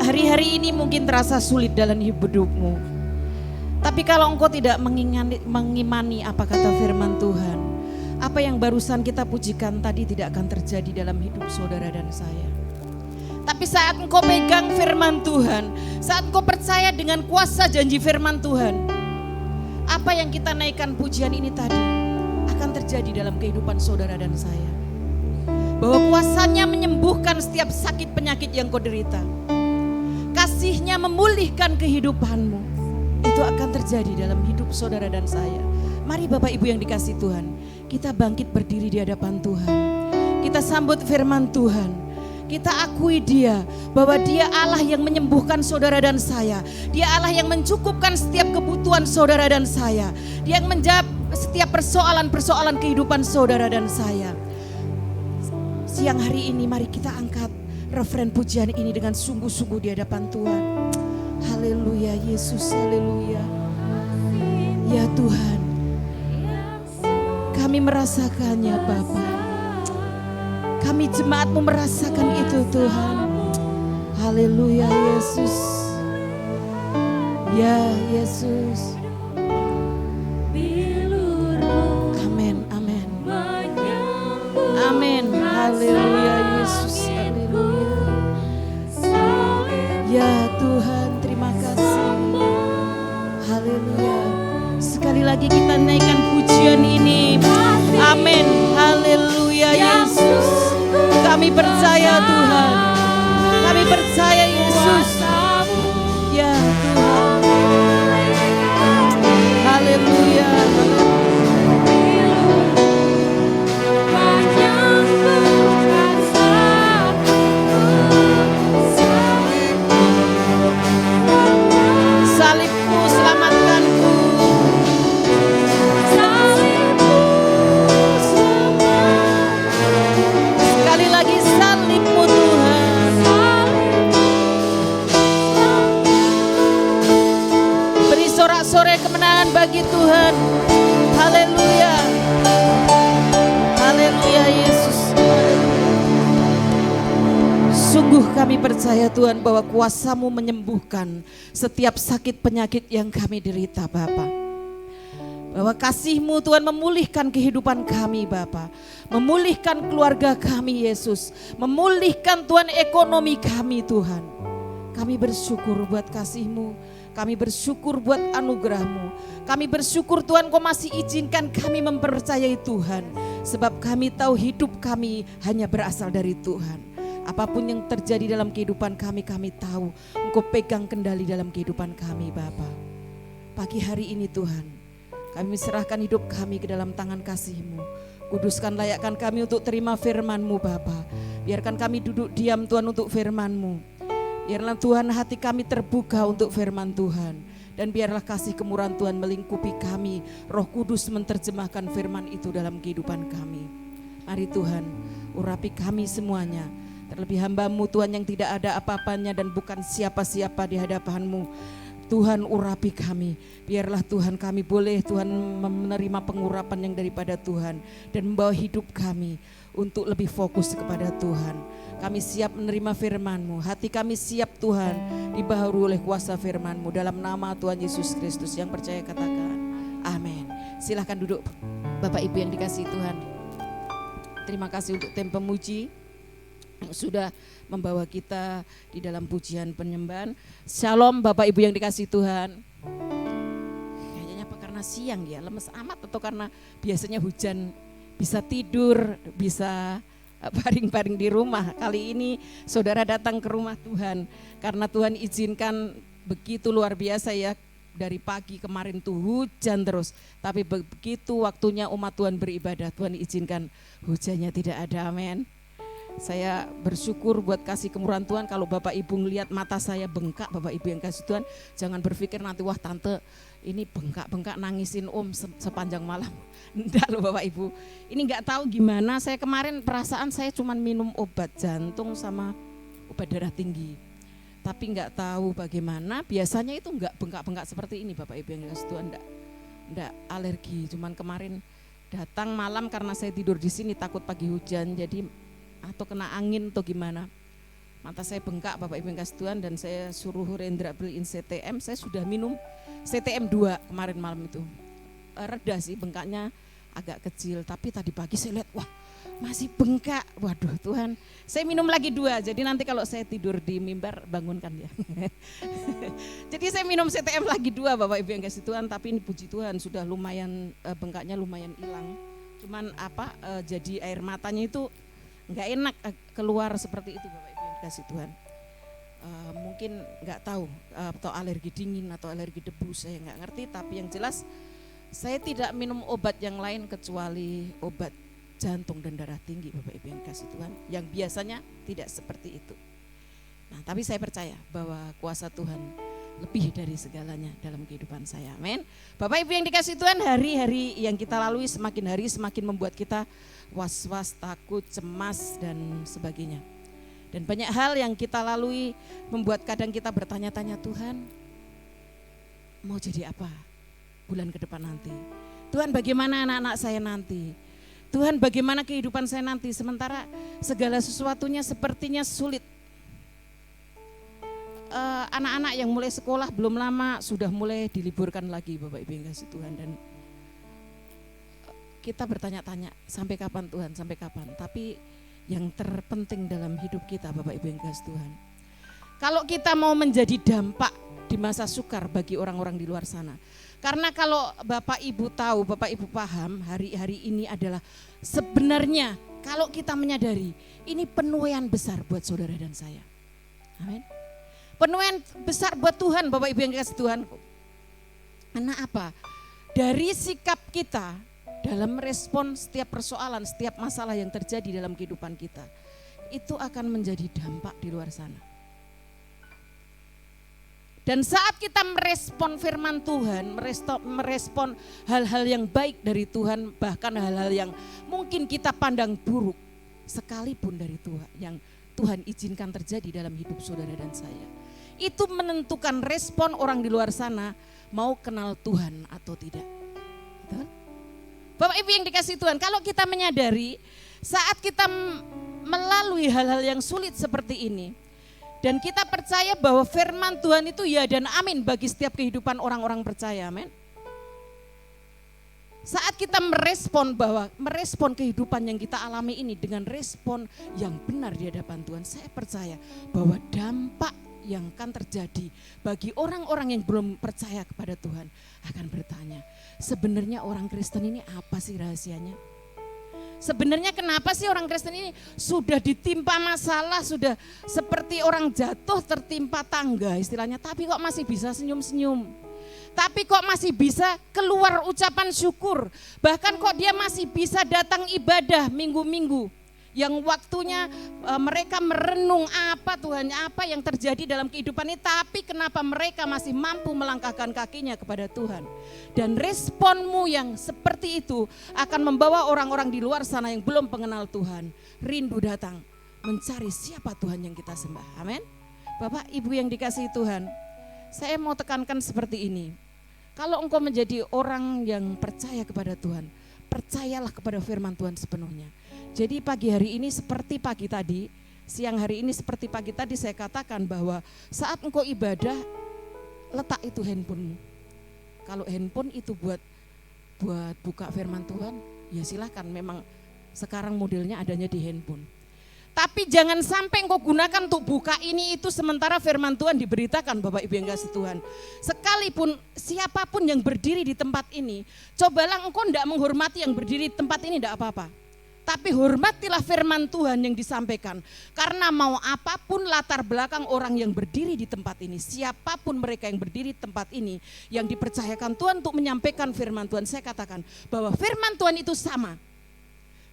hari-hari ini mungkin terasa sulit dalam hidupmu. Tapi kalau engkau tidak mengimani apa kata firman Tuhan, apa yang barusan kita pujikan tadi tidak akan terjadi dalam hidup saudara dan saya. Tapi saat engkau pegang firman Tuhan, saat engkau percaya dengan kuasa janji firman Tuhan, apa yang kita naikkan pujian ini tadi akan terjadi dalam kehidupan saudara dan saya. Bahwa kuasanya menyembuhkan setiap sakit penyakit yang kau derita. Kasihnya memulihkan kehidupanmu. Itu akan terjadi dalam hidup saudara dan saya. Mari Bapak Ibu yang dikasihi Tuhan, kita bangkit berdiri di hadapan Tuhan. Kita sambut firman Tuhan. Kita akui Dia, bahwa Dia Allah yang menyembuhkan saudara dan saya. Dia Allah yang mencukupkan setiap kebutuhan saudara dan saya. Dia yang menjawab setiap persoalan-persoalan kehidupan saudara dan saya. Siang hari ini mari kita angkat referen pujian ini dengan sungguh-sungguh di hadapan Tuhan. Haleluya Yesus, haleluya. Ya Tuhan, kami merasakannya Bapa. Kami jemaat-Mu merasakan itu Tuhan. Haleluya Yesus. Ya Yesus. Amin, amin. Amin. Haleluya Yesus, haleluya. Ya Tuhan, terima kasih. Haleluya. Sekali lagi kita naikkan pujian ini. Amin. Haleluya Yesus. Kami percaya Tuhan. Kami percaya Yesus. Ya Tuhan. Haleluya. Salibmu selamatkanku. Sekali lagi salibmu Tuhan. Beri sorak-sorai kemenangan bagi Tuhan. Haleluya. Haleluya Yesus. Sungguh kami percaya Tuhan bahwa kuasa-Mu menyembuhkan setiap sakit penyakit yang kami derita Bapa. Bahwa kasih-Mu Tuhan memulihkan kehidupan kami Bapa. Memulihkan keluarga kami Yesus. Memulihkan Tuhan ekonomi kami Tuhan. Kami bersyukur buat kasih-Mu. Kami bersyukur buat anugerah-Mu. Kami bersyukur Tuhan Kau masih izinkan kami mempercayai Tuhan. Sebab kami tahu hidup kami hanya berasal dari Tuhan. Apapun yang terjadi dalam kehidupan kami tahu Engkau pegang kendali dalam kehidupan kami Bapa. Pagi hari ini Tuhan, kami serahkan hidup kami ke dalam tangan kasih-Mu. Kuduskan, layakkan kami untuk terima firman-Mu Bapa. Biarkan kami duduk diam Tuhan untuk firman-Mu. Biarlah Tuhan hati kami terbuka untuk firman Tuhan. Dan biarlah kasih kemurahan Tuhan melingkupi kami. Roh Kudus menerjemahkan firman itu dalam kehidupan kami. Mari Tuhan, urapi kami semuanya. Terlebih hamba-Mu Tuhan yang tidak ada apa-apanya dan bukan siapa-siapa di hadapan-Mu. Tuhan urapi kami. Biarlah Tuhan kami boleh Tuhan menerima pengurapan yang daripada Tuhan. Dan membawa hidup kami untuk lebih fokus kepada Tuhan. Kami siap menerima firman-Mu. Hati kami siap Tuhan dibaharui oleh kuasa firman-Mu. Dalam nama Tuhan Yesus Kristus yang percaya katakan amin. Silahkan duduk Bapak Ibu yang dikasihi Tuhan. Terima kasih untuk tim pemuji yang sudah membawa kita di dalam pujian penyembahan. Shalom Bapak Ibu yang dikasihi Tuhan. Kayaknya apa karena siang ya, lemes amat atau karena biasanya hujan bisa tidur, bisa baring-baring di rumah. Kali ini saudara datang ke rumah Tuhan karena Tuhan izinkan begitu luar biasa ya. Dari pagi kemarin tuh hujan terus, tapi begitu waktunya umat Tuhan beribadah, Tuhan izinkan hujannya tidak ada, amin. Saya bersyukur buat kasih kemurahan Tuhan. Kalau Bapak Ibu ngelihat mata saya bengkak, Bapak Ibu yang kasih Tuhan, jangan berpikir nanti wah tante ini bengkak-bengkak nangisin sepanjang malam. Enggak loh Bapak Ibu, ini enggak tahu gimana, saya kemarin perasaan saya cuma minum obat jantung sama obat darah tinggi. Tapi enggak tahu bagaimana, biasanya itu enggak bengkak-bengkak seperti ini Bapak Ibu yang kasih Tuhan, enggak alergi. Cuman kemarin datang malam karena saya tidur di sini takut pagi hujan, jadi atau kena angin atau gimana. Mata saya bengkak Bapak Ibu yang kasih Tuhan, dan saya suruh Rendra beliin CTM. Saya sudah minum CTM 2 kemarin malam itu. Reda sih bengkaknya, agak kecil, tapi tadi pagi saya lihat wah masih bengkak. Waduh Tuhan, saya minum lagi 2. Jadi nanti kalau saya tidur di mimbar bangunkan ya. Jadi saya minum CTM lagi 2 Bapak Ibu yang kasih Tuhan, tapi ini puji Tuhan sudah lumayan, bengkaknya lumayan hilang. Cuman jadi air matanya itu enggak enak keluar seperti itu Bapak Ibu yang kasih Tuhan. Mungkin enggak tahu atau alergi dingin atau alergi debu, saya enggak ngerti, tapi yang jelas saya tidak minum obat yang lain kecuali obat jantung dan darah tinggi Bapak Ibu yang kasih Tuhan, yang biasanya tidak seperti itu. Nah, tapi saya percaya bahwa kuasa Tuhan lebih dari segalanya dalam kehidupan saya. Amin. Bapak Ibu yang dikasih Tuhan, hari-hari yang kita lalui semakin hari semakin membuat kita was-was, takut, cemas dan sebagainya. Dan banyak hal yang kita lalui membuat kadang kita bertanya-tanya, Tuhan mau jadi apa bulan ke depan nanti? Tuhan bagaimana anak-anak saya nanti? Tuhan bagaimana kehidupan saya nanti? Sementara segala sesuatunya sepertinya sulit. Anak-anak yang mulai sekolah belum lama sudah mulai diliburkan lagi Bapak Ibu yang kasih Tuhan, dan kita bertanya-tanya sampai kapan Tuhan, sampai kapan? Tapi yang terpenting dalam hidup kita Bapak Ibu yang kasih Tuhan, kalau kita mau menjadi dampak di masa sukar bagi orang-orang di luar sana. Karena kalau Bapak Ibu tahu, Bapak Ibu paham, hari-hari ini adalah sebenarnya kalau kita menyadari ini penuaian besar buat saudara dan saya. Amin. Penuaian besar buat Tuhan Bapak Ibu yang kasih Tuhan. Karena apa? Dari sikap kita dalam merespon setiap persoalan, setiap masalah yang terjadi dalam kehidupan kita, itu akan menjadi dampak di luar sana. Dan saat kita merespon firman Tuhan, merespon hal-hal yang baik dari Tuhan, bahkan hal-hal yang mungkin kita pandang buruk sekalipun dari Tuhan, yang Tuhan izinkan terjadi dalam hidup saudara dan saya, itu menentukan respon orang di luar sana mau kenal Tuhan atau tidak. Betul? Bapak Ibu yang dikasih Tuhan, kalau kita menyadari saat kita melalui hal-hal yang sulit seperti ini, dan kita percaya bahwa firman Tuhan itu ya dan amin bagi setiap kehidupan orang-orang percaya, amin. Saat kita merespon kehidupan yang kita alami ini dengan respon yang benar di hadapan Tuhan, saya percaya bahwa dampak yang akan terjadi bagi orang-orang yang belum percaya kepada Tuhan akan bertanya, sebenarnya orang Kristen ini apa sih rahasianya? Sebenarnya kenapa sih orang Kristen ini sudah ditimpa masalah, sudah seperti orang jatuh tertimpa tangga istilahnya, tapi kok masih bisa senyum-senyum? Tapi kok masih bisa keluar ucapan syukur? Bahkan kok dia masih bisa datang ibadah minggu-minggu? Yang waktunya mereka merenung apa Tuhan, apa yang terjadi dalam kehidupan ini, tapi kenapa mereka masih mampu melangkahkan kakinya kepada Tuhan. Dan responmu yang seperti itu akan membawa orang-orang di luar sana yang belum mengenal Tuhan rindu datang mencari siapa Tuhan yang kita sembah. Amin. Bapak Ibu yang dikasihi Tuhan, saya mau tekankan seperti ini. Kalau engkau menjadi orang yang percaya kepada Tuhan, percayalah kepada firman Tuhan sepenuhnya. Jadi pagi hari ini seperti pagi tadi, siang hari ini seperti pagi tadi saya katakan bahwa saat engkau ibadah, letak itu handphonemu. Kalau handphone itu buat buka firman Tuhan, ya silakan, memang sekarang modelnya adanya di handphone. Tapi jangan sampai engkau gunakan untuk buka ini itu sementara firman Tuhan diberitakan Bapak Ibu yang kasih Tuhan. Sekalipun siapapun yang berdiri di tempat ini, cobalah engkau tidak menghormati yang berdiri di tempat ini, tidak apa-apa. Tapi hormatilah firman Tuhan yang disampaikan. Karena mau apapun latar belakang orang yang berdiri di tempat ini, siapapun mereka yang berdiri di tempat ini, yang dipercayakan Tuhan untuk menyampaikan firman Tuhan, saya katakan bahwa firman Tuhan itu sama.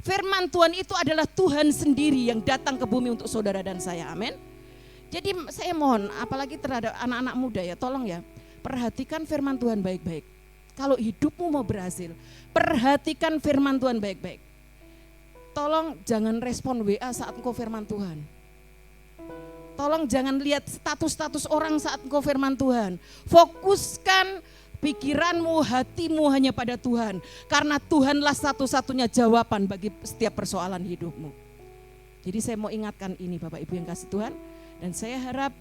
Firman Tuhan itu adalah Tuhan sendiri yang datang ke bumi untuk saudara dan saya, amin. Jadi saya mohon, apalagi terhadap anak-anak muda ya, tolong ya, perhatikan firman Tuhan baik-baik. Kalau hidupmu mau berhasil, perhatikan firman Tuhan baik-baik. Tolong jangan respon WA saat engkau firman Tuhan. Tolong jangan lihat status-status orang saat engkau firman Tuhan. Fokuskan pikiranmu, hatimu hanya pada Tuhan. Karena Tuhanlah satu-satunya jawaban bagi setiap persoalan hidupmu. Jadi saya mau ingatkan ini Bapak Ibu yang kasih Tuhan. Dan saya harap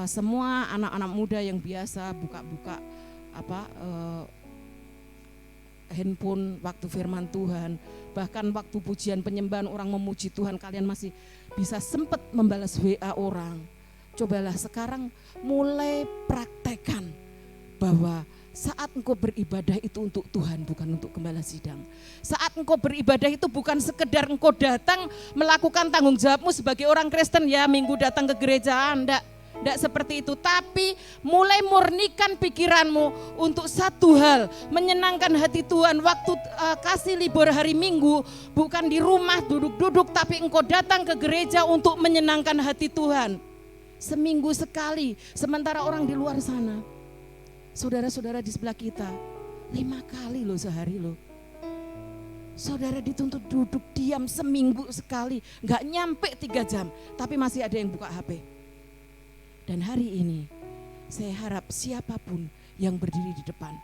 semua anak-anak muda yang biasa buka-buka handphone waktu firman Tuhan, bahkan waktu pujian penyembahan orang memuji Tuhan, kalian masih bisa sempat membalas WA orang. Cobalah sekarang mulai praktekkan bahwa saat engkau beribadah itu untuk Tuhan, bukan untuk gembala sidang. Saat engkau beribadah itu bukan sekedar engkau datang melakukan tanggung jawabmu sebagai orang Kristen, ya minggu datang ke gereja, enggak seperti itu. Tapi mulai murnikan pikiranmu untuk satu hal, menyenangkan hati Tuhan. Waktu kasih libur hari Minggu, bukan di rumah duduk-duduk, tapi engkau datang ke gereja untuk menyenangkan hati Tuhan. Seminggu sekali, sementara orang di luar sana, saudara-saudara di sebelah kita 5 kali loh sehari loh. Saudara dituntut duduk diam seminggu sekali, gak nyampe 3 jam, tapi masih ada yang buka HP. Dan hari ini saya harap siapapun yang berdiri di depan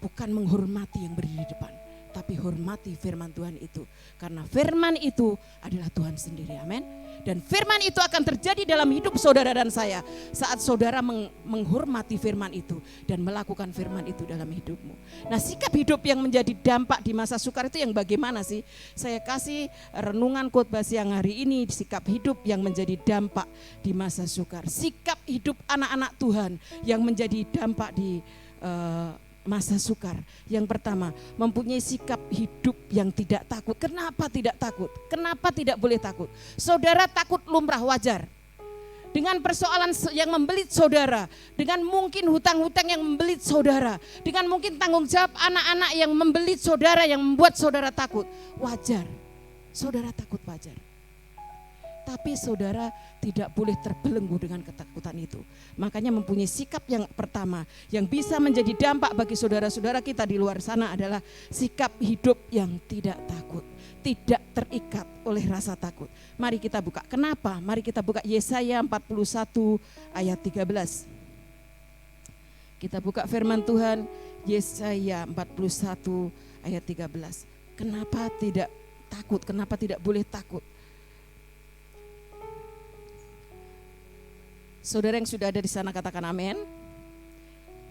bukan menghormati yang berdiri di depan, tapi hormati firman Tuhan itu. Karena firman itu adalah Tuhan sendiri, amin. Dan firman itu akan terjadi dalam hidup saudara dan saya saat saudara menghormati firman itu dan melakukan firman itu dalam hidupmu. Nah, sikap hidup yang menjadi dampak di masa sukar itu yang bagaimana sih? Saya kasih renungan khotbah siang hari ini, sikap hidup yang menjadi dampak di masa sukar. Sikap hidup anak-anak Tuhan yang menjadi dampak di masa sukar. Yang pertama, mempunyai sikap hidup yang tidak takut. Kenapa tidak takut? Kenapa tidak boleh takut? Saudara takut lumrah, wajar. Dengan persoalan yang membelit saudara, dengan mungkin hutang-hutang yang membelit saudara, dengan mungkin tanggung jawab anak-anak yang membelit saudara, yang membuat saudara takut, wajar. Saudara takut, wajar. Tapi saudara tidak boleh terbelenggu dengan ketakutan itu. Makanya mempunyai sikap yang pertama yang bisa menjadi dampak bagi saudara-saudara kita di luar sana adalah sikap hidup yang tidak takut, tidak terikat oleh rasa takut. Mari kita buka. Kenapa? Mari kita buka Yesaya 41 ayat 13. Kita buka firman Tuhan Yesaya 41 ayat 13. Kenapa tidak takut? Kenapa tidak boleh takut? Saudara yang sudah ada di sana katakan amin.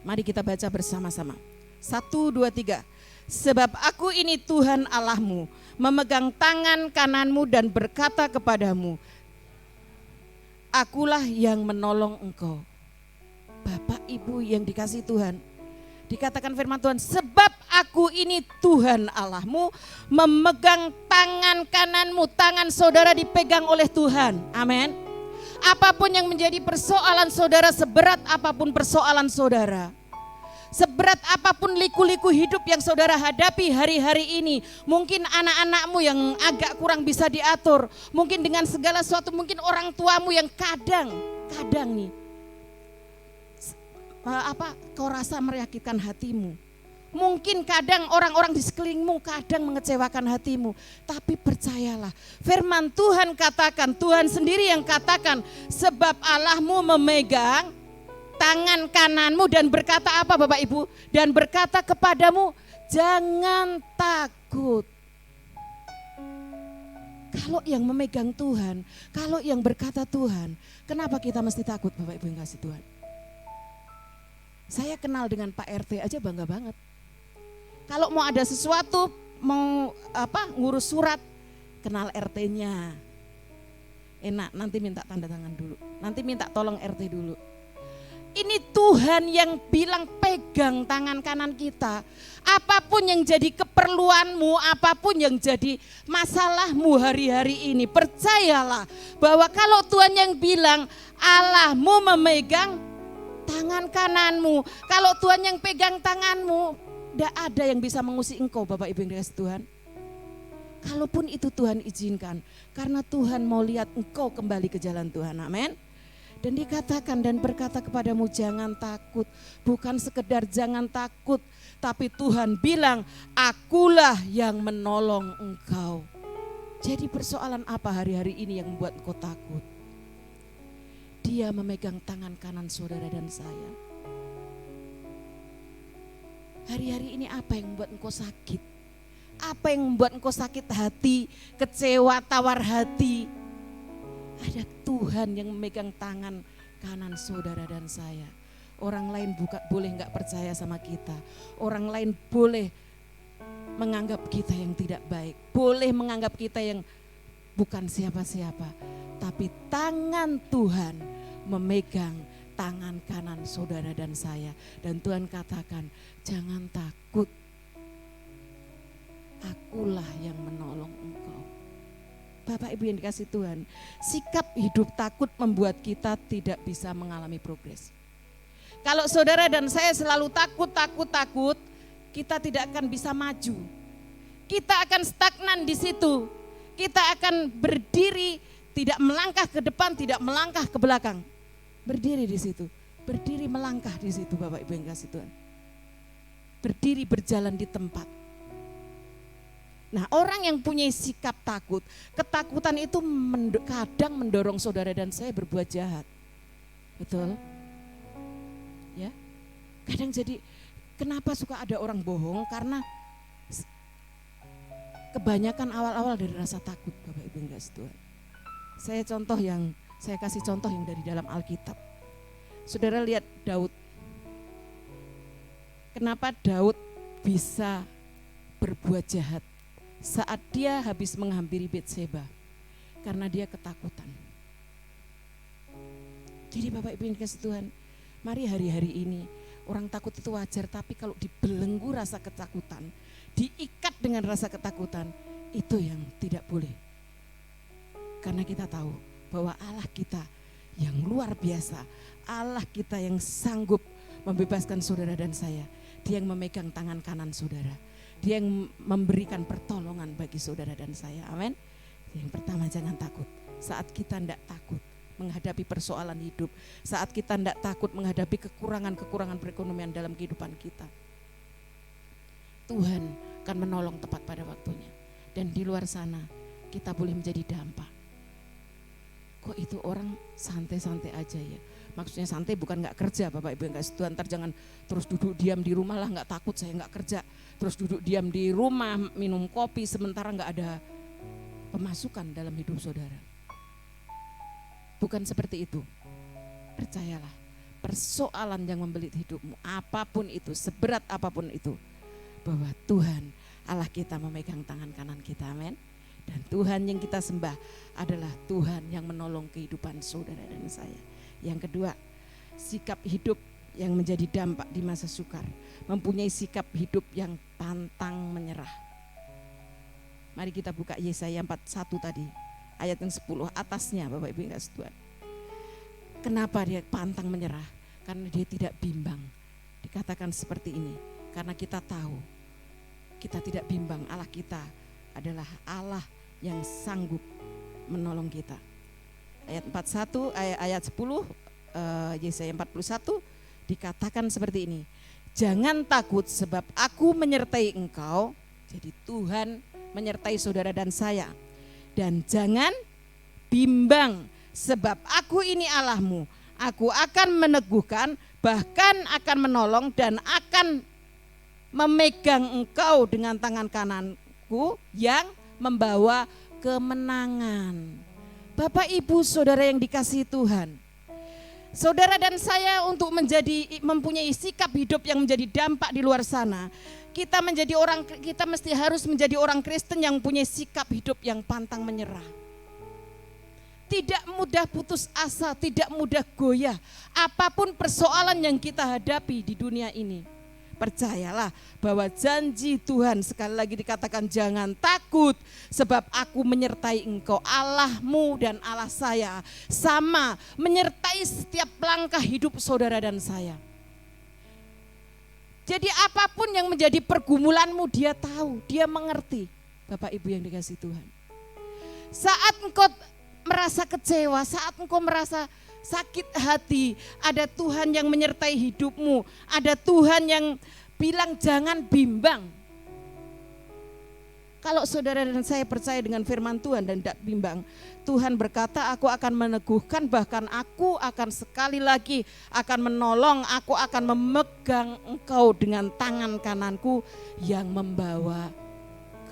Mari kita baca bersama-sama. 1, 2, 3. Sebab aku ini Tuhan Allahmu, memegang tangan kananmu dan berkata kepadamu, akulah yang menolong engkau. Bapak Ibu yang dikasihi Tuhan, dikatakan firman Tuhan, sebab aku ini Tuhan Allahmu, memegang tangan kananmu. Tangan saudara dipegang oleh Tuhan, amin. Apapun yang menjadi persoalan saudara, seberat apapun persoalan saudara, seberat apapun liku-liku hidup yang saudara hadapi hari-hari ini, mungkin anak-anakmu yang agak kurang bisa diatur, mungkin dengan segala sesuatu, mungkin orang tuamu yang kadang nih kau rasa menyakitkan hatimu. Mungkin kadang orang-orang di sekelilingmu kadang mengecewakan hatimu. Tapi percayalah, firman Tuhan katakan, Tuhan sendiri yang katakan, sebab Allahmu memegang tangan kananmu dan berkata apa Bapak Ibu? Dan berkata kepadamu, jangan takut. Kalau yang memegang Tuhan, kalau yang berkata Tuhan, kenapa kita mesti takut Bapak Ibu yang kasih Tuhan? Saya kenal dengan Pak RT aja bangga banget. Kalau mau ada sesuatu, mau ngurus surat, kenal RT-nya. Enak, nanti minta tanda tangan dulu. Nanti minta tolong RT dulu. Ini Tuhan yang bilang pegang tangan kanan kita. Apapun yang jadi keperluanmu, apapun yang jadi masalahmu hari-hari ini, percayalah bahwa kalau Tuhan yang bilang Allahmu memegang tangan kananmu, kalau Tuhan yang pegang tanganmu, tidak ada yang bisa mengusik engkau Bapak Ibu yang dikasihi Tuhan. Kalaupun itu Tuhan izinkan, karena Tuhan mau lihat engkau kembali ke jalan Tuhan, amin. Dan dikatakan dan berkata kepadamu jangan takut, bukan sekedar jangan takut, tapi Tuhan bilang akulah yang menolong engkau. Jadi persoalan apa hari-hari ini yang membuat engkau takut? Dia memegang tangan kanan saudara dan saya. Hari-hari ini apa yang membuat engkau sakit? Apa yang membuat engkau sakit hati, kecewa, tawar hati? Ada Tuhan yang memegang tangan kanan saudara dan saya. Orang lain boleh gak percaya sama kita. Orang lain boleh menganggap kita yang tidak baik. Boleh menganggap kita yang bukan siapa-siapa. Tapi tangan Tuhan memegang tangan kanan saudara dan saya. Dan Tuhan katakan, jangan takut. Akulah yang menolong engkau. Bapak Ibu yang dikasih Tuhan, sikap hidup takut membuat kita tidak bisa mengalami progres. Kalau saudara dan saya selalu takut, kita tidak akan bisa maju. Kita akan stagnan di situ. Kita akan berdiri, tidak melangkah ke depan, tidak melangkah ke belakang. Berdiri di situ, berdiri melangkah di situ Bapak Ibu yang dikasih Tuhan. Berdiri berjalan di tempat. Nah, orang yang punya sikap takut, ketakutan itu kadang mendorong saudara dan saya berbuat jahat. Betul? Ya. Kadang jadi, kenapa suka ada orang bohong? Karena kebanyakan awal-awal dari rasa takut, Bapak Ibu yang dikasih Tuhan. Saya kasih contoh yang dari dalam Alkitab. Saudara lihat Daud. Kenapa Daud bisa berbuat jahat saat dia habis menghampiri Betseba? Karena dia ketakutan. Jadi Bapak Ibu yang dikasih Tuhan, mari hari-hari ini, orang takut itu wajar, tapi kalau dibelenggu rasa ketakutan, diikat dengan rasa ketakutan, itu yang tidak boleh. Karena kita tahu bahwa Allah kita yang luar biasa, Allah kita yang sanggup membebaskan saudara dan saya. Dia yang memegang tangan kanan saudara. Dia yang memberikan pertolongan bagi saudara dan saya. Amin. Yang pertama, jangan takut. Saat kita tidak takut menghadapi persoalan hidup, saat kita tidak takut menghadapi kekurangan-kekurangan perekonomian dalam kehidupan kita, Tuhan akan menolong tepat pada waktunya. Dan di luar sana kita boleh menjadi dampak. Kok itu orang santai-santai aja ya? Maksudnya santai bukan gak kerja Bapak Ibu yang kasih Tuhan. Ntar jangan terus duduk diam di rumah lah, gak takut saya gak kerja. Terus duduk diam di rumah minum kopi sementara gak ada pemasukan dalam hidup saudara. Bukan seperti itu. Percayalah, persoalan yang membelit hidupmu, apapun itu, seberat apapun itu, bahwa Tuhan Allah kita memegang tangan kanan kita, amin. Dan Tuhan yang kita sembah adalah Tuhan yang menolong kehidupan saudara dan saya. Yang kedua, sikap hidup yang menjadi dampak di masa sukar, mempunyai sikap hidup yang pantang menyerah. Mari kita buka Yesaya 41 tadi, ayat yang 10 atasnya Bapak Ibu yang kasih Tuhan. Kenapa dia pantang menyerah? Karena dia tidak bimbang. Dikatakan seperti ini, karena kita tahu kita tidak bimbang, Allah kita adalah Allah yang sanggup menolong kita. Ayat 41, ayat 10, Yesaya 41 dikatakan seperti ini. Jangan takut sebab aku menyertai engkau. Jadi Tuhan menyertai saudara dan saya. Dan jangan bimbang sebab aku ini Allahmu. Aku akan meneguhkan, bahkan akan menolong dan akan memegang engkau dengan tangan kananku yang membawa kemenangan. Bapak Ibu Saudara yang dikasihi Tuhan, saudara dan saya untuk mempunyai sikap hidup yang menjadi dampak di luar sana, kita mesti harus menjadi orang Kristen yang punya sikap hidup yang pantang menyerah. Tidak mudah putus asa, tidak mudah goyah. Apapun persoalan yang kita hadapi di dunia ini, percayalah bahwa janji Tuhan sekali lagi dikatakan jangan takut sebab aku menyertai engkau. Allahmu dan Allah saya sama menyertai setiap langkah hidup saudara dan saya. Jadi apapun yang menjadi pergumulanmu dia tahu, dia mengerti. Bapak Ibu yang dikasihi Tuhan. Saat engkau merasa kecewa, saat engkau merasa sakit hati, ada Tuhan yang menyertai hidupmu, ada Tuhan yang bilang jangan bimbang. Kalau saudara dan saya percaya dengan firman Tuhan dan tidak bimbang, Tuhan berkata aku akan meneguhkan, bahkan aku akan sekali lagi akan menolong, aku akan memegang engkau dengan tangan kananku yang membawa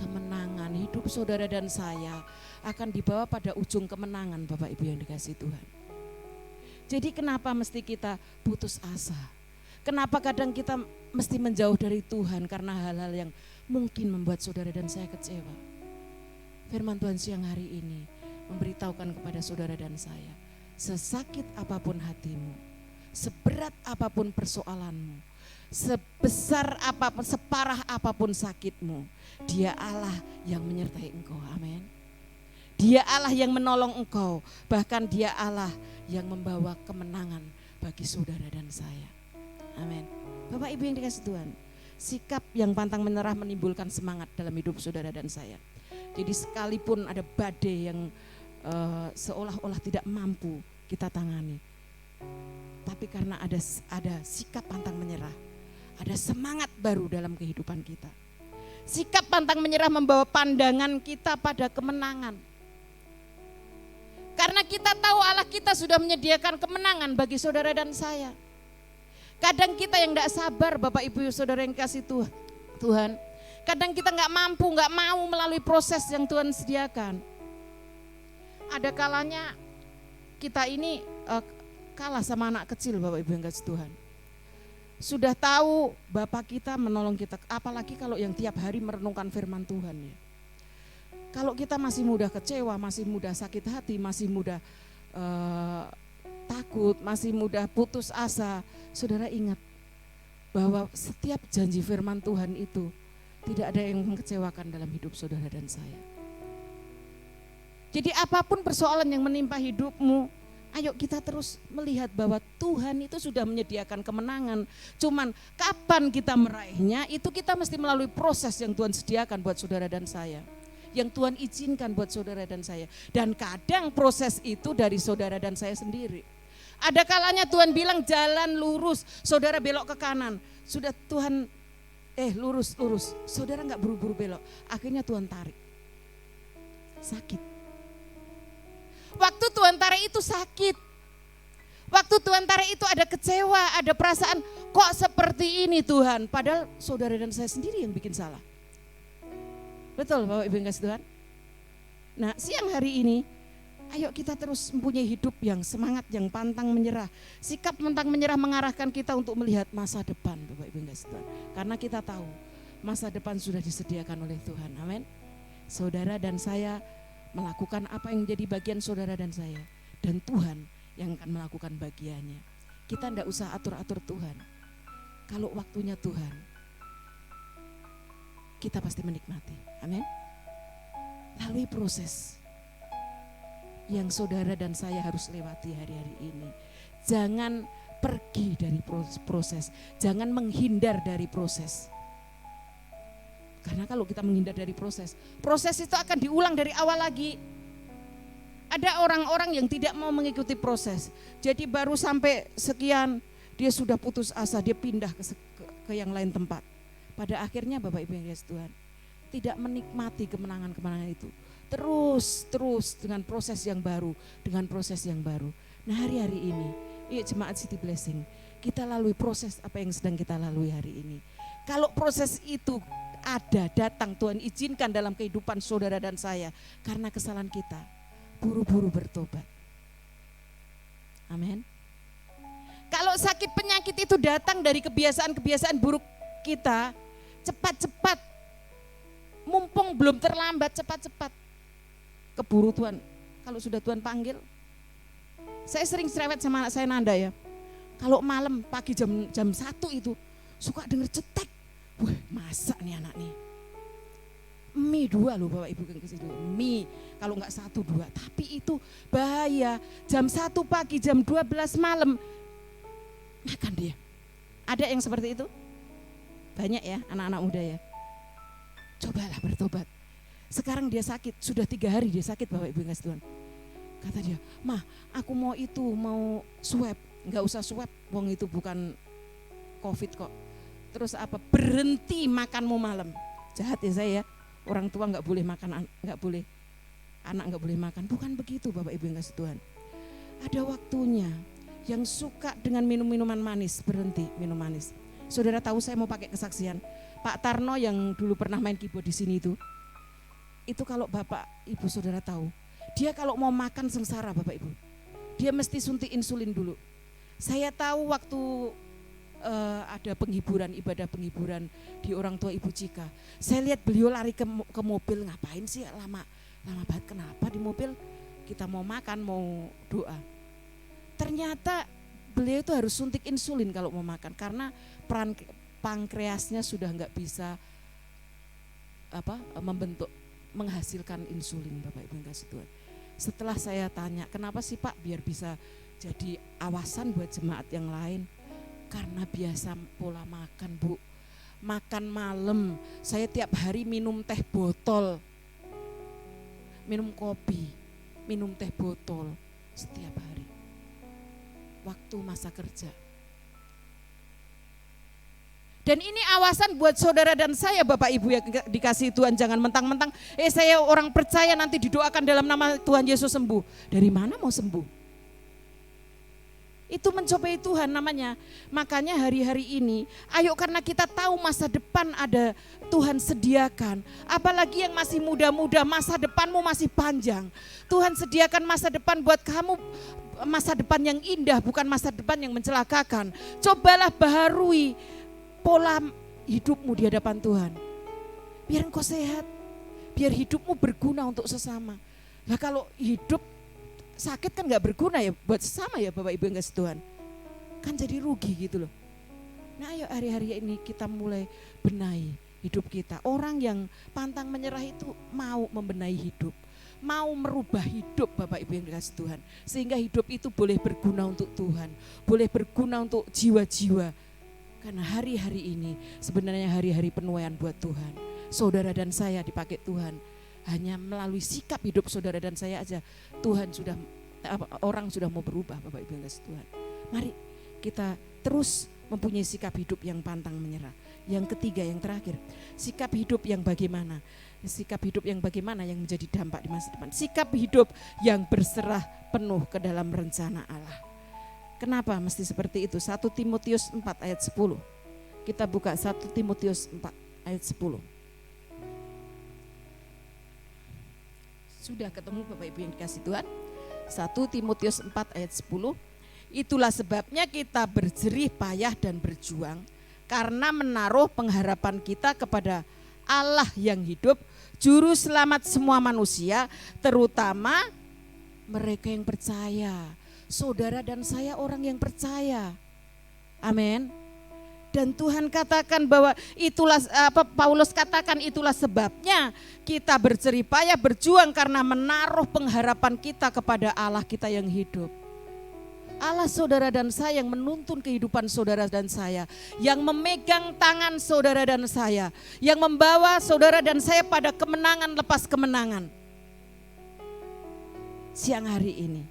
kemenangan. Hidup saudara dan saya akan dibawa pada ujung kemenangan Bapak Ibu yang dikasihi Tuhan. Jadi kenapa mesti kita putus asa? Kenapa kadang kita mesti menjauh dari Tuhan karena hal-hal yang mungkin membuat saudara dan saya kecewa? Firman Tuhan siang hari ini memberitahukan kepada saudara dan saya, sesakit apapun hatimu, seberat apapun persoalanmu, sebesar apapun, separah apapun sakitmu, Dia Allah yang menyertai engkau. Amin. Dia Allah yang menolong engkau, bahkan Dia Allah yang membawa kemenangan bagi saudara dan saya. Amin. Bapak Ibu yang dikasihi Tuhan, sikap yang pantang menyerah menimbulkan semangat dalam hidup saudara dan saya. Jadi sekalipun ada badai yang seolah-olah tidak mampu kita tangani, tapi karena ada sikap pantang menyerah, ada semangat baru dalam kehidupan kita. Sikap pantang menyerah membawa pandangan kita pada kemenangan. Karena kita tahu Allah kita sudah menyediakan kemenangan bagi saudara dan saya. Kadang kita yang tidak sabar Bapak Ibu Saudara yang kasih Tuhan. Kadang kita nggak mampu, nggak mau melalui proses yang Tuhan sediakan. Ada kalanya kita ini kalah sama anak kecil Bapak Ibu yang kasih Tuhan. Sudah tahu Bapak kita menolong kita, apalagi kalau yang tiap hari merenungkan firman Tuhan ya. Kalau kita masih mudah kecewa, masih mudah sakit hati, masih mudah takut, masih mudah putus asa, saudara ingat bahwa setiap janji firman Tuhan itu tidak ada yang mengecewakan dalam hidup saudara dan saya. Jadi apapun persoalan yang menimpa hidupmu, ayo kita terus melihat bahwa Tuhan itu sudah menyediakan kemenangan. Cuman kapan kita meraihnya itu kita mesti melalui proses yang Tuhan sediakan buat saudara dan saya. Yang Tuhan izinkan buat saudara dan saya. Dan kadang proses itu dari saudara dan saya sendiri. Ada kalanya Tuhan bilang jalan lurus, saudara belok ke kanan. Sudah Tuhan lurus. Saudara gak buru-buru belok. Akhirnya Tuhan tarik. Sakit. Waktu Tuhan tarik itu sakit. Waktu Tuhan tarik itu ada kecewa, ada perasaan kok seperti ini Tuhan. Padahal saudara dan saya sendiri yang bikin salah. Betul Bapak Ibu yang kasih Tuhan. Nah siang hari ini ayo kita terus mempunyai hidup yang semangat, yang pantang menyerah. Sikap pantang menyerah mengarahkan kita untuk melihat masa depan Bapak Ibu yang kasih Tuhan. Karena kita tahu masa depan sudah disediakan oleh Tuhan. Amin. Saudara dan saya melakukan apa yang menjadi bagian saudara dan saya. Dan Tuhan yang akan melakukan bagiannya. Kita tidak usah atur-atur Tuhan. Kalau waktunya Tuhan, kita pasti menikmati. Amin. Lalui proses yang saudara dan saya harus lewati hari-hari ini. Jangan pergi dari proses. Jangan menghindar dari proses. Karena kalau kita menghindar dari proses itu akan diulang dari awal lagi. Ada orang-orang yang tidak mau mengikuti proses. Jadi baru sampai sekian, dia sudah putus asa, dia pindah ke yang lain tempat. Pada akhirnya Bapak Ibu yang dikasihi Tuhan, tidak menikmati kemenangan-kemenangan itu. Terus dengan proses yang baru, Nah hari-hari ini, yuk jemaat City Blessing, kita lalui proses apa yang sedang kita lalui hari ini. Kalau proses itu datang, Tuhan izinkan dalam kehidupan saudara dan saya, karena kesalahan kita, buru-buru bertobat. Amin. Kalau sakit penyakit itu datang dari kebiasaan-kebiasaan buruk kita, cepat-cepat, mumpung belum terlambat, cepat-cepat keburu Tuhan. Kalau sudah Tuhan panggil, saya sering cerewet sama anak saya Nanda ya. Kalau malam pagi jam 1 itu suka denger cetek. Wah masa nih anak nih. Mie 2 loh Bapak Ibu ke situ. Mie kalau enggak 1 2, tapi itu bahaya. Jam 1 pagi, jam 12 malam makan dia. Ada yang seperti itu? Banyak ya anak-anak muda ya. Cobalah bertobat. Sekarang dia sakit, sudah 3 hari dia sakit Bapak Ibu kasih Tuhan. Kata dia, "Mah, aku mau swab." Enggak usah swab, wong itu bukan COVID kok. Terus apa? Berhenti makanmu malam. Jahat ya saya ya. Orang tua enggak boleh makan, enggak boleh. Anak enggak boleh makan. Bukan begitu Bapak Ibu yang kasih Tuhan. Ada waktunya. Yang suka dengan minum-minuman manis, berhenti minum manis. Saudara tahu saya mau pakai kesaksian. Pak Tarno yang dulu pernah main keyboard di sini itu itu kalau Bapak Ibu Saudara tahu, dia kalau mau makan sengsara Bapak Ibu, dia mesti suntik insulin dulu. Saya tahu waktu ada penghiburan, ibadah penghiburan di orang tua Ibu Cika, saya lihat beliau lari ke mobil, ngapain sih lama banget, kenapa di mobil, kita mau makan, mau doa. Ternyata beliau itu harus suntik insulin kalau mau makan, karena pankreasnya sudah nggak bisa menghasilkan insulin Bapak Ibu yang kasih Tuhan. Setelah saya tanya, kenapa sih Pak, biar bisa jadi awasan buat jemaat yang lain. Karena biasa pola makan Bu, makan malam, saya tiap hari minum teh botol, minum kopi, minum teh botol setiap hari waktu masa kerja. Dan ini awasan buat saudara dan saya Bapak Ibu yang dikasih Tuhan. Jangan mentang-mentang saya orang percaya nanti didoakan dalam nama Tuhan Yesus sembuh. Dari mana mau sembuh? Itu mencobai Tuhan namanya. Makanya hari-hari ini, ayo karena kita tahu masa depan ada Tuhan sediakan. Apalagi yang masih muda-muda, masa depanmu masih panjang. Tuhan sediakan masa depan buat kamu, masa depan yang indah, bukan masa depan yang mencelakakan. Cobalah baharui pola hidupmu di hadapan Tuhan. Biar engkau sehat, biar hidupmu berguna untuk sesama. Nah kalau hidup sakit kan gak berguna ya buat sesama ya Bapak Ibu yang kasih Tuhan. Kan jadi rugi gitu loh. Nah ayo hari-hari ini kita mulai benahi hidup kita. Orang yang pantang menyerah itu mau membenahi hidup, mau merubah hidup Bapak Ibu yang dikasih Tuhan. Sehingga hidup itu boleh berguna untuk Tuhan, boleh berguna untuk jiwa-jiwa. Karena hari-hari ini sebenarnya hari-hari penuaian buat Tuhan. Saudara dan saya dipakai Tuhan. Hanya melalui sikap hidup saudara dan saya aja Tuhan sudah, orang sudah mau berubah Bapak Ibu yang kasih Tuhan. Mari kita terus mempunyai sikap hidup yang pantang menyerah. Yang ketiga, yang terakhir, sikap hidup yang bagaimana? Sikap hidup yang bagaimana yang menjadi dampak di masa depan? Sikap hidup yang berserah penuh ke dalam rencana Allah. Kenapa mesti seperti itu? 1 Timotius 4 ayat 10. Kita buka 1 Timotius 4 ayat 10. Sudah ketemu Bapak Ibu yang dikasih Tuhan? 1 Timotius 4 ayat 10. Itulah sebabnya kita berjerih payah dan berjuang, karena menaruh pengharapan kita kepada Allah yang hidup, juru selamat semua manusia, terutama mereka yang percaya. Saudara dan saya orang yang percaya. Amin. Dan Tuhan katakan bahwa itulah Paulus katakan itulah sebabnya kita berjerih payah berjuang, karena menaruh pengharapan kita kepada Allah kita yang hidup. Allah saudara dan saya yang menuntun kehidupan saudara dan saya, yang memegang tangan saudara dan saya, yang membawa saudara dan saya pada kemenangan lepas kemenangan. Siang hari ini,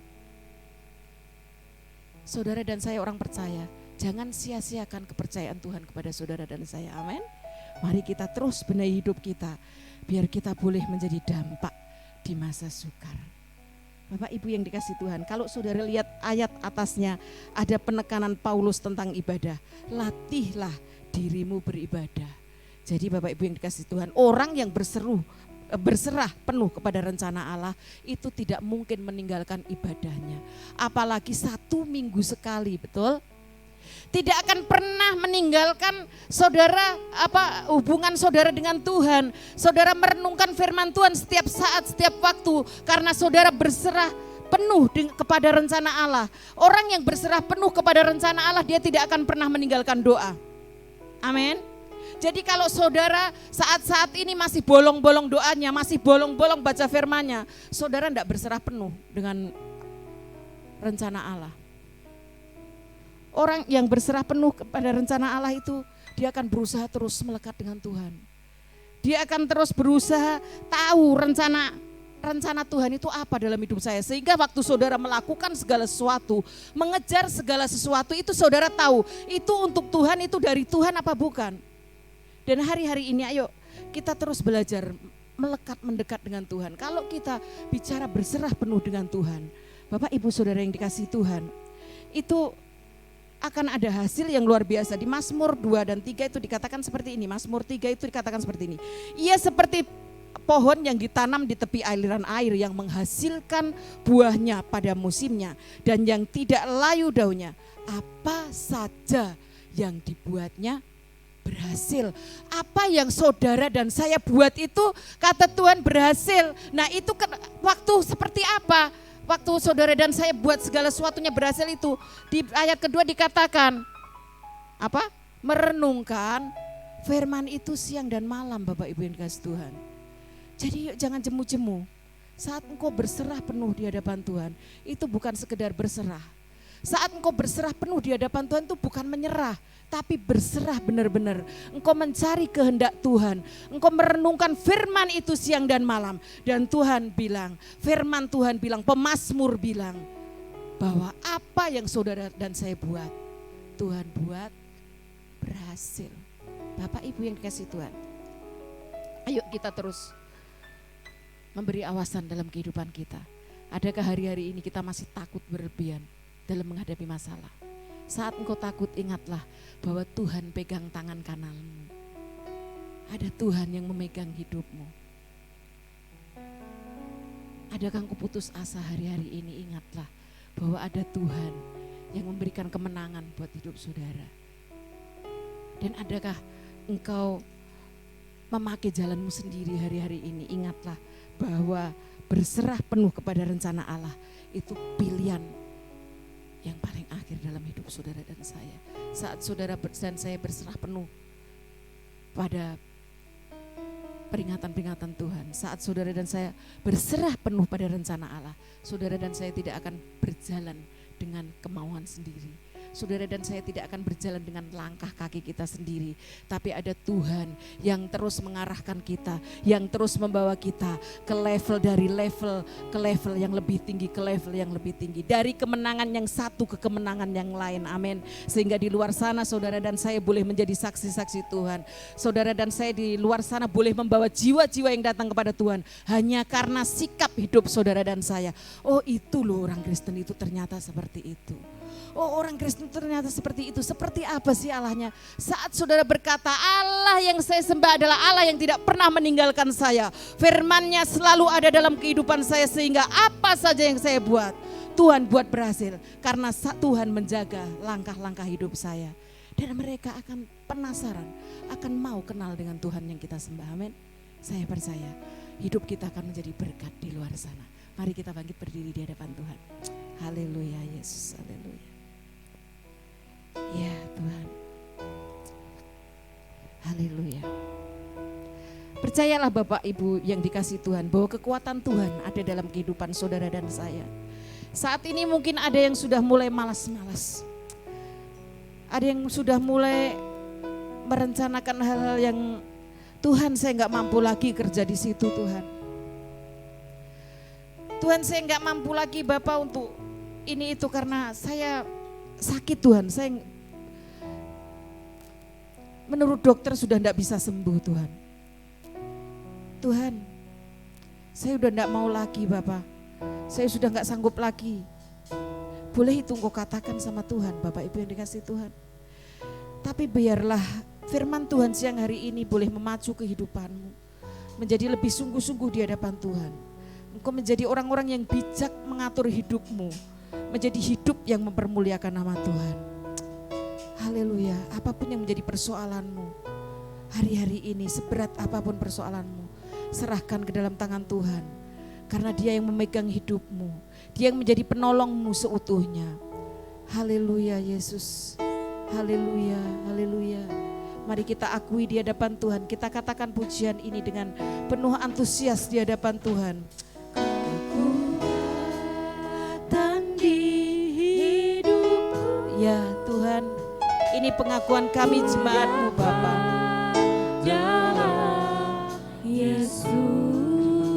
saudara dan saya orang percaya, jangan sia-siakan kepercayaan Tuhan kepada saudara dan saya. Amin. Mari kita terus benahi hidup kita, biar kita boleh menjadi dampak di masa sukar. Bapak Ibu yang dikasih Tuhan, kalau saudara lihat ayat atasnya ada penekanan Paulus tentang ibadah. Latihlah dirimu beribadah. Jadi Bapak Ibu yang dikasih Tuhan, orang yang berserah penuh kepada rencana Allah itu tidak mungkin meninggalkan ibadahnya. Apalagi 1 minggu sekali, betul? Tidak akan pernah meninggalkan saudara hubungan saudara dengan Tuhan. Saudara merenungkan firman Tuhan setiap saat, setiap waktu, karena saudara berserah penuh kepada rencana Allah. Orang yang berserah penuh kepada rencana Allah, dia tidak akan pernah meninggalkan doa. Amin. Jadi kalau saudara saat-saat ini masih bolong-bolong doanya, masih bolong-bolong baca firman-Nya, saudara tidak berserah penuh dengan rencana Allah. Orang yang berserah penuh kepada rencana Allah itu, dia akan berusaha terus melekat dengan Tuhan. Dia akan terus berusaha tahu rencana Tuhan itu apa dalam hidup saya. Sehingga waktu saudara melakukan segala sesuatu, mengejar segala sesuatu itu saudara tahu, itu untuk Tuhan, itu dari Tuhan apa bukan. Dan hari-hari ini ayo kita terus belajar melekat mendekat dengan Tuhan. Kalau kita bicara berserah penuh dengan Tuhan, Bapak Ibu Saudara yang dikasihi Tuhan, itu akan ada hasil yang luar biasa. Di Mazmur 2 dan 3 itu dikatakan seperti ini. Mazmur 3 itu dikatakan seperti ini. Ia seperti pohon yang ditanam di tepi aliran air yang menghasilkan buahnya pada musimnya dan yang tidak layu daunnya. Apa saja yang dibuatnya berhasil. Apa yang saudara dan saya buat itu kata Tuhan berhasil. Nah itu waktu seperti apa? Waktu saudara dan saya buat segala sesuatunya berhasil itu. Di ayat kedua dikatakan apa? Merenungkan firman itu siang dan malam, Bapak Ibu yang dikasihi Tuhan. Jadi yuk jangan jemu-jemu. Saat engkau berserah penuh di hadapan Tuhan, itu bukan sekedar berserah. Saat engkau berserah penuh di hadapan Tuhan itu bukan menyerah, tapi berserah benar-benar. Engkau mencari kehendak Tuhan, engkau merenungkan firman itu siang dan malam. Dan Tuhan bilang, firman Tuhan bilang, pemazmur bilang, bahwa apa yang saudara dan saya buat, Tuhan buat berhasil. Bapak Ibu yang dikasihi Tuhan, ayo kita terus memberi awasan dalam kehidupan kita. Adakah hari-hari ini kita masih takut berlebihan dalam menghadapi masalah? Saat engkau takut, ingatlah bahwa Tuhan pegang tangan kananmu. Ada Tuhan yang memegang hidupmu. Adakah engkau putus asa hari-hari ini? Ingatlah bahwa ada Tuhan yang memberikan kemenangan buat hidup saudara. Dan adakah engkau memakai jalanmu sendiri hari-hari ini? Ingatlah bahwa berserah penuh kepada rencana Allah itu pilihan yang paling akhir dalam hidup saudara dan saya. Saat saudara dan saya berserah penuh pada peringatan-peringatan Tuhan, saat saudara dan saya berserah penuh pada rencana Allah, saudara dan saya tidak akan berjalan dengan kemauan sendiri. Saudara dan saya tidak akan berjalan dengan langkah kaki kita sendiri, tapi ada Tuhan yang terus mengarahkan kita, yang terus membawa kita ke level dari level ke level yang lebih tinggi, ke level yang lebih tinggi, dari kemenangan yang satu ke kemenangan yang lain. Amin. Sehingga di luar sana saudara dan saya boleh menjadi saksi-saksi Tuhan. Saudara dan saya di luar sana boleh membawa jiwa-jiwa yang datang kepada Tuhan hanya karena sikap hidup saudara dan saya. Oh itu loh orang Kristen itu ternyata seperti itu. Oh orang Kristen ternyata seperti itu. Seperti apa sih Allahnya? Saat saudara berkata Allah yang saya sembah adalah Allah yang tidak pernah meninggalkan saya. Firman-Nya selalu ada dalam kehidupan saya sehingga apa saja yang saya buat Tuhan buat berhasil. Karena Tuhan menjaga langkah-langkah hidup saya. Dan mereka akan penasaran, akan mau kenal dengan Tuhan yang kita sembah. Amin. Saya percaya hidup kita akan menjadi berkat di luar sana. Mari kita bangkit berdiri di hadapan Tuhan. Haleluya Yesus, haleluya. Ya Tuhan, haleluya. Percayalah Bapak Ibu yang dikasihi Tuhan bahwa kekuatan Tuhan ada dalam kehidupan saudara dan saya. Saat ini mungkin ada yang sudah mulai malas-malas. Ada yang sudah mulai merencanakan hal-hal yang Tuhan saya gak mampu lagi kerja di situ Tuhan. Tuhan saya gak mampu lagi Bapak untuk ini itu karena saya sakit Tuhan, saya menurut dokter sudah tidak bisa sembuh Tuhan. Tuhan, saya udah tidak mau lagi Bapak, saya sudah gak sanggup lagi. Boleh itu engkau katakan sama Tuhan Bapak Ibu yang dikasihi Tuhan. Tapi biarlah firman Tuhan siang hari ini boleh memacu kehidupanmu, menjadi lebih sungguh-sungguh di hadapan Tuhan. Engkau menjadi orang-orang yang bijak mengatur hidupmu, menjadi hidup yang mempermuliakan nama Tuhan. Haleluya. Apapun yang menjadi persoalanmu hari-hari ini, seberat apapun persoalanmu, serahkan ke dalam tangan Tuhan. Karena Dia yang memegang hidupmu, Dia yang menjadi penolongmu seutuhnya. Haleluya Yesus. Haleluya, haleluya. Mari kita akui di hadapan Tuhan, kita katakan pujian ini dengan penuh antusias di hadapan Tuhan. Ya Tuhan, ini pengakuan kami jemaat-Mu Bapa. Yesus.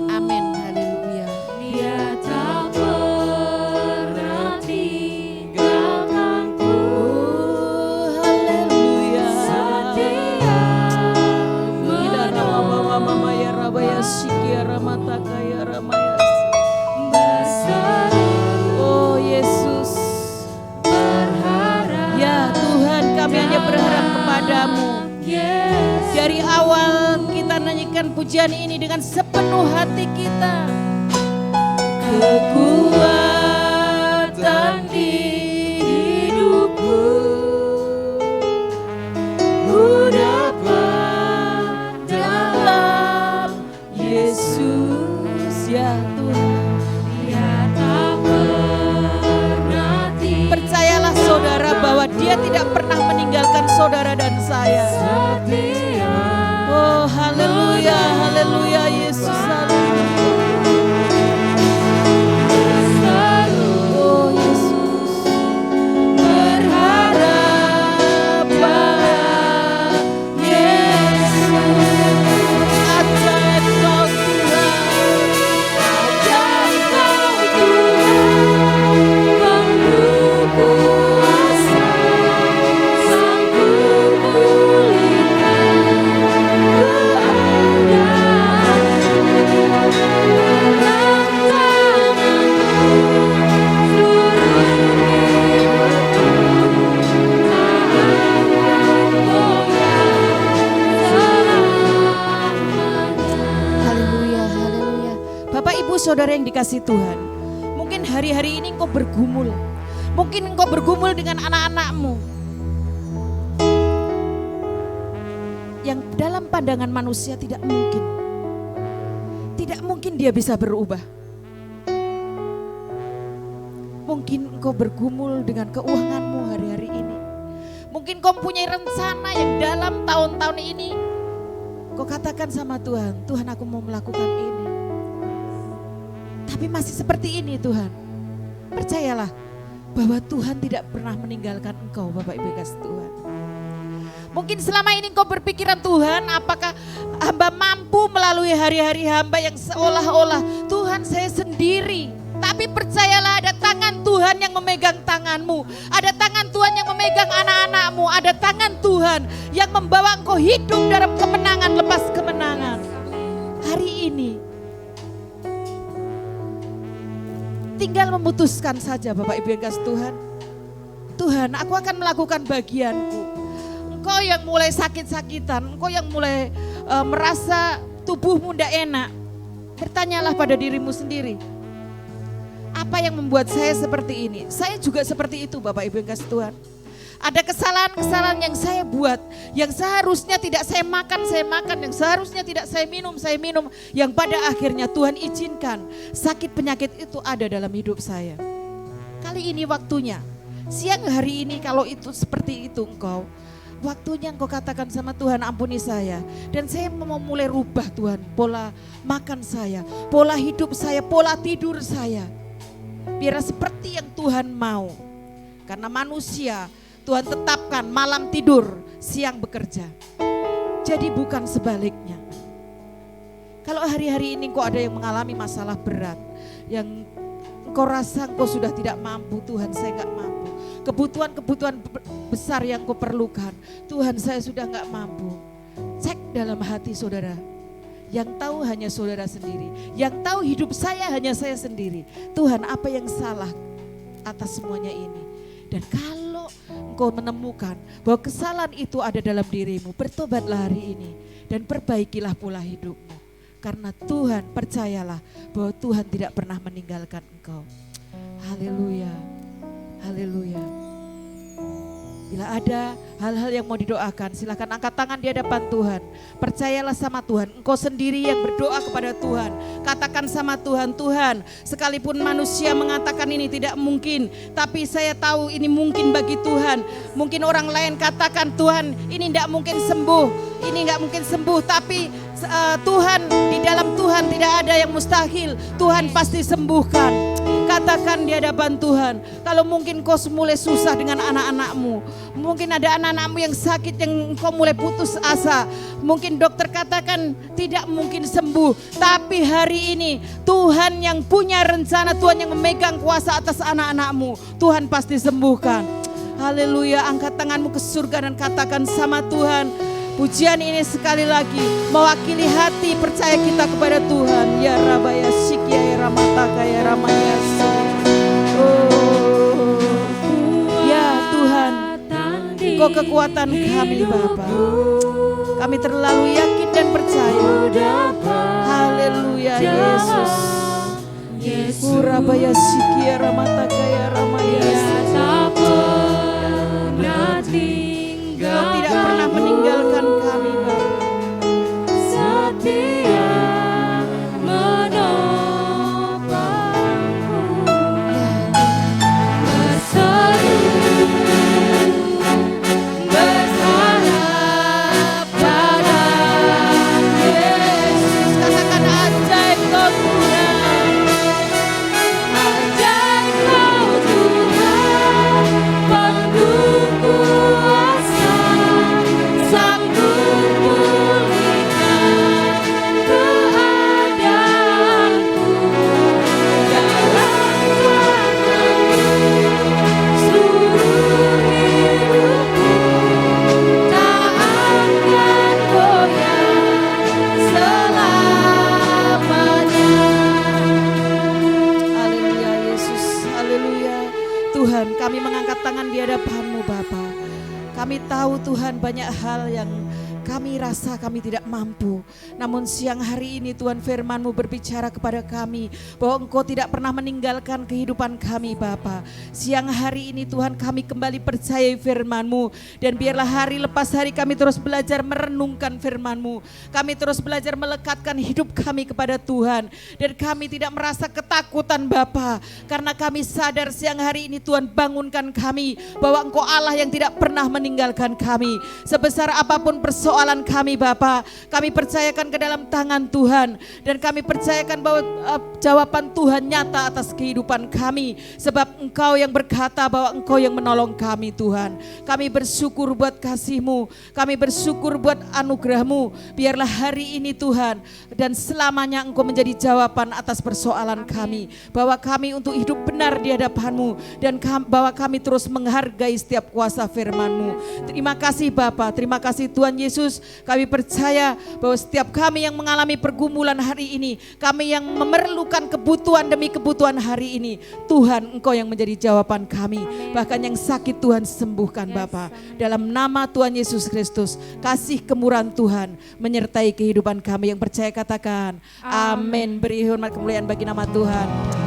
Amin, haleluya. Dia tak pernah tinggalkanku. Haleluya. Setia mama ya rabaya sikia ramataka ya ramaya. Oh Yesus. Ya Tuhan, kami hanya berharap kepadamu. Yes. Dari awal kita nyanyikan pujian ini dengan sepenuh hati kita. Kekuatan di hidupku ku dapat dalam Yesus ya Tuhan. Dia tak pernah percayalah saudara bahwa Dia tidak pernah meninggalkan saudara dan saya. Oh haleluya, haleluya Yesus, haleluya. Oh Yesus, berharap pada Yesus. Ajaib Kau Tuhan, ajaib Kau Tuhan, penuh kuasa, sanggup pulihkan saudara yang dikasih Tuhan, mungkin hari-hari ini engkau bergumul, mungkin engkau bergumul dengan anak-anakmu yang dalam pandangan manusia tidak mungkin dia bisa berubah. Mungkin engkau bergumul dengan keuanganmu hari-hari ini, mungkin kau punya rencana yang dalam tahun-tahun ini kau katakan sama Tuhan, Tuhan aku mau melakukan ini. Tapi masih seperti ini Tuhan. Percayalah bahwa Tuhan tidak pernah meninggalkan engkau Bapak Ibu kasih Tuhan. Mungkin selama ini engkau berpikiran Tuhan, apakah hamba mampu melalui hari-hari hamba yang seolah-olah Tuhan saya sendiri. Tapi percayalah ada tangan Tuhan yang memegang tanganmu. Ada tangan Tuhan yang memegang anak-anakmu. Ada tangan Tuhan yang membawa engkau hidup dalam kemenangan lepas kemenangan. Hari ini tinggal memutuskan saja Bapak Ibu yang kasih Tuhan. Tuhan, aku akan melakukan bagianku. Engkau yang mulai sakit-sakitan, engkau yang mulai merasa tubuhmu tidak enak. Bertanyalah pada dirimu sendiri. Apa yang membuat saya seperti ini? Saya juga seperti itu Bapak Ibu yang kasih Tuhan. Ada kesalahan-kesalahan yang saya buat, yang seharusnya tidak saya makan, yang seharusnya tidak saya minum, yang pada akhirnya Tuhan izinkan sakit penyakit itu ada dalam hidup saya. Kali ini waktunya, siang hari ini kalau itu seperti itu engkau, waktunya engkau katakan sama Tuhan, ampuni saya. Dan saya mau mulai rubah Tuhan, pola makan saya, pola hidup saya, pola tidur saya. Biar seperti yang Tuhan mau. Karena manusia Tuhan tetapkan malam tidur, siang bekerja. Jadi bukan sebaliknya. Kalau hari-hari ini kau ada yang mengalami masalah berat, yang kau rasa kau sudah tidak mampu, Tuhan saya gak mampu. Kebutuhan-kebutuhan besar yang kau perlukan, Tuhan saya sudah gak mampu. Cek dalam hati saudara. Yang tahu hanya saudara sendiri. Yang tahu hidup saya hanya saya sendiri. Tuhan apa yang salah atas semuanya ini? Dan kalau engkau menemukan bahwa kesalahan itu ada dalam dirimu, bertobatlah hari ini dan perbaikilah pola hidupmu. Karena Tuhan, percayalah bahwa Tuhan tidak pernah meninggalkan engkau. Haleluya, haleluya. Bila ada hal-hal yang mau didoakan, silakan angkat tangan di hadapan Tuhan. Percayalah sama Tuhan, engkau sendiri yang berdoa kepada Tuhan. Katakan sama Tuhan, Tuhan sekalipun manusia mengatakan ini tidak mungkin, tapi saya tahu ini mungkin bagi Tuhan. Mungkin orang lain katakan Tuhan ini tidak mungkin sembuh, ini nggak mungkin sembuh, tapi Tuhan, di dalam Tuhan tidak ada yang mustahil. Tuhan pasti sembuhkan. Katakan di hadapan Tuhan, kalau mungkin kau mulai susah dengan anak-anakmu, mungkin ada anak-anakmu yang sakit yang kau mulai putus asa, mungkin dokter katakan tidak mungkin sembuh, tapi hari ini Tuhan yang punya rencana, Tuhan yang memegang kuasa atas anak-anakmu, Tuhan pasti sembuhkan. Haleluya, angkat tanganmu ke surga dan katakan sama Tuhan, pujian ini sekali lagi mewakili hati percaya kita kepada Tuhan. Ya Rabaya Sikya ya Ramataka ya Ramaya. Oh, ya Tuhan, Engkau kekuatan kami Bapa. Kami terlalu yakin dan percaya. Haleluya Yesus. Urabaya sikia ramata kaya ramaya. Kau tidak pernah meninggalkan kami Bapa. Setia menopangku, berseru berharap pada Yesus. Katakan ajaib kau Tuhan. Ajaib kau Tuhan, penuh kuasa, sanggup pulihkan keadaanku. Dalam tangan-Mu seluruh hidupku, tak akan goyah selamanya. Haleluya Yesus, haleluya. Tuhan, kami mengangkat tangan di hadapan-Mu Bapa. Kami tahu Tuhan banyak hal yang kami rasa kami tidak mampu. Namun siang hari ini Tuhan firman-Mu berbicara kepada kami bahwa Engkau tidak pernah meninggalkan kehidupan kami Bapa. Siang hari ini Tuhan kami kembali percaya firman-Mu. Dan biarlah hari lepas hari kami terus belajar merenungkan firman-Mu. Kami terus belajar melekatkan hidup kami kepada Tuhan. Dan kami tidak merasa ketakutan Bapa. Karena kami sadar siang hari ini Tuhan bangunkan kami bahwa Engkau Allah yang tidak pernah meninggalkan kami. Sebesar apapun persoalan kami Bapa, kami percayakan ke dalam tangan Tuhan. Dan kami percayakan bahwa jawaban Tuhan nyata atas kehidupan kami. Sebab Engkau yang berkata bahwa Engkau yang menolong kami Tuhan. Kami bersyukur buat kasih-Mu, kami bersyukur buat anugerah-Mu. Biarlah hari ini Tuhan dan selamanya Engkau menjadi jawaban atas persoalan kami. Bahwa kami untuk hidup benar di hadapan-Mu. Dan bahwa kami terus menghargai setiap kuasa firman-Mu. Terima kasih Bapa, terima kasih Tuhan Yesus. Kami percaya bahwa setiap kami yang mengalami pergumulan hari ini, kami yang memerlukan kebutuhan demi kebutuhan hari ini, Tuhan Engkau yang menjadi jawaban kami. Bahkan yang sakit Tuhan sembuhkan Bapa. Dalam nama Tuhan Yesus Kristus, kasih kemurahan Tuhan menyertai kehidupan kami. Yang percaya katakan amin. Beri hormat kemuliaan bagi nama Tuhan.